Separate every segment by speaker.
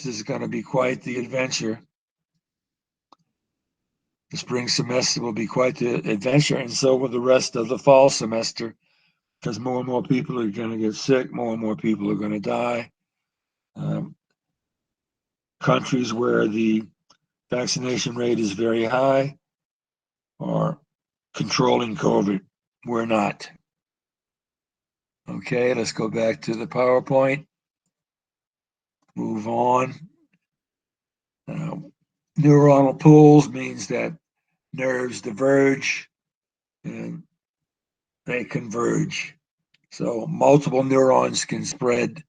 Speaker 1: semester is going to be quite the adventure. The spring semester will be quite the adventure, and so will the rest of the fall semester, because more and more people are going to get sick, more and more people are going to die. Countries where the vaccination rate is very high are controlling COVID. We're not. Okay, let's go back to the PowerPoint. Move on. Neuronal pools means that nerves diverge and they converge. So multiple neurons can spread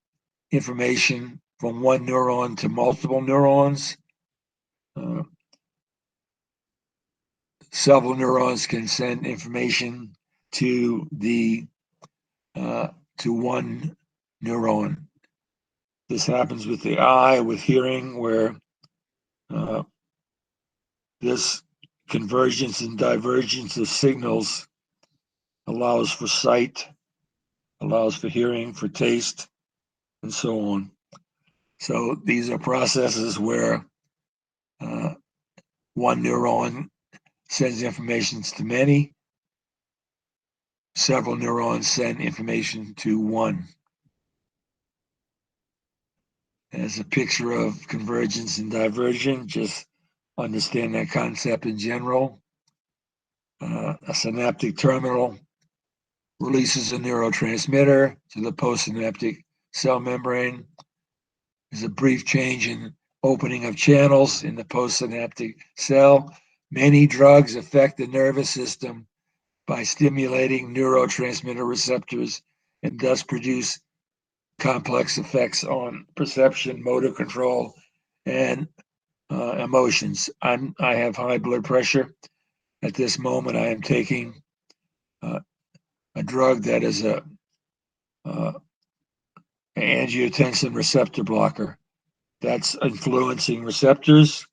Speaker 1: information from one neuron to multiple neurons. Several neurons can send information to one neuron. This happens with the eye, with hearing, where this convergence and divergence of signals allows for sight, allows for hearing, for taste, and so on. So these are processes where one neuron sends information to many, several neurons send information to one. As a picture of convergence and divergence, just understand that concept in general. A synaptic terminal releases a neurotransmitter to the postsynaptic cell membrane. There's a brief change in opening of channels in the postsynaptic cell. Many drugs affect the nervous system by stimulating neurotransmitter receptors and thus produce complex effects on perception, motor control, and emotions. I have high blood pressure. At this moment, I am taking a drug that is an angiotensin receptor blocker. That's influencing receptors.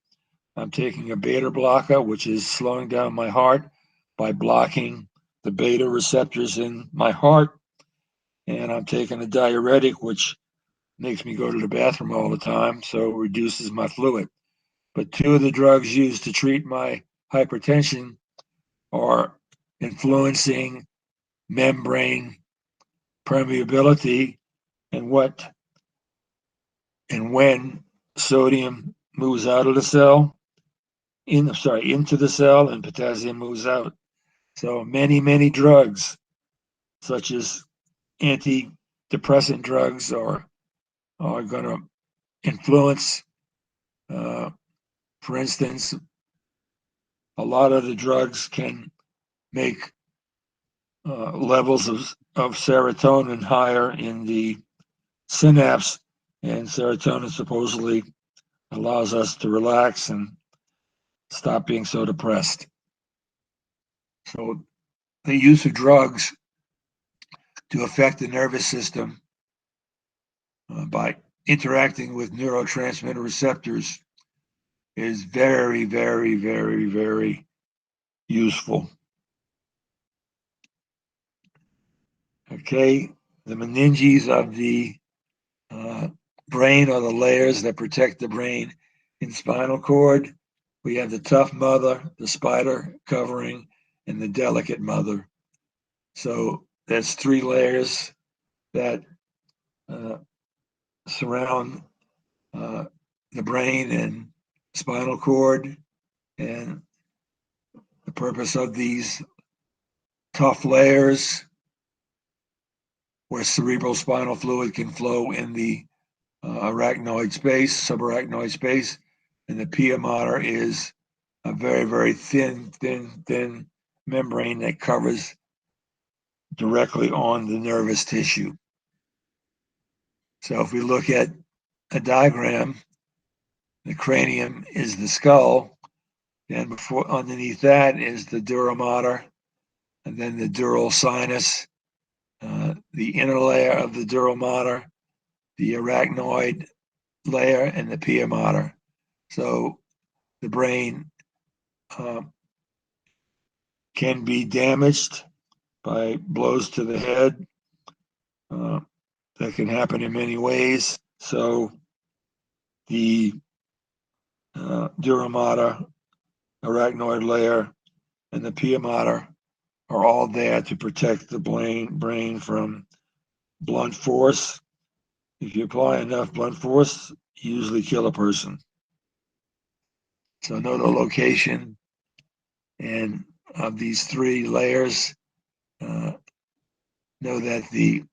Speaker 1: I'm taking a beta blocker, which is slowing down my heart by blocking the beta receptors in my heart. And I'm taking a diuretic, which makes me go to the bathroom all the time, so it reduces my fluid. But two of the drugs used to treat my hypertension are influencing membrane permeability and when sodium moves out of the cell, into the cell, and potassium moves out. So many drugs, such as antidepressant drugs, are going to influence. For instance, a lot of the drugs can make levels of serotonin higher in the synapse, and serotonin supposedly allows us to relax and stop being so depressed. So the use of drugs to affect the nervous system by interacting with neurotransmitter receptors is very, very, very, very useful. Okay, the meninges of the brain are the layers that protect the brain in spinal cord. We have the tough mother, the spider covering, and the delicate mother. So that's three layers that surround the brain and spinal cord. And the purpose of these tough layers, where cerebral spinal fluid can flow in the arachnoid space, subarachnoid space, and the pia mater is a very, very thin membrane that covers directly on the nervous tissue. So if we look at a diagram, the cranium is the skull, and underneath that is the dura mater, and then the dural sinus, the inner layer of the dura mater, the arachnoid layer, and the pia mater. So the brain can be damaged by blows to the head. That can happen in many ways. So the dura mater, arachnoid layer, and the pia mater are all there to protect the brain from blunt force. If you apply enough blunt force, you usually kill a person. So know the location and of these three layers. Know that in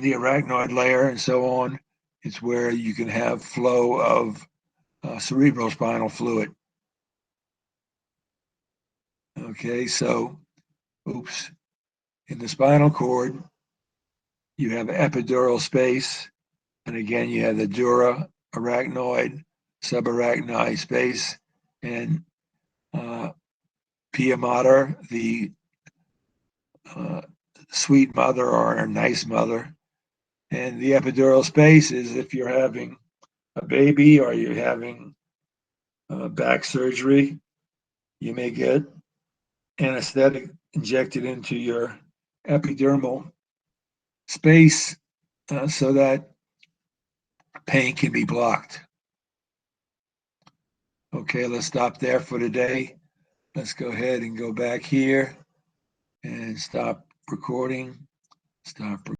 Speaker 1: the arachnoid layer and so on, it's where you can have flow of cerebrospinal fluid. Okay, so, in the spinal cord, you have epidural space, and again, you have the dura, arachnoid, subarachnoid space, and pia mater, the sweet mother or a nice mother. And the epidural space is if you're having a baby or you're having back surgery, you may get anesthetic injected into your epidermal space so that pain can be blocked. Okay, let's stop there for today. Let's go ahead and go back here and stop recording. Stop.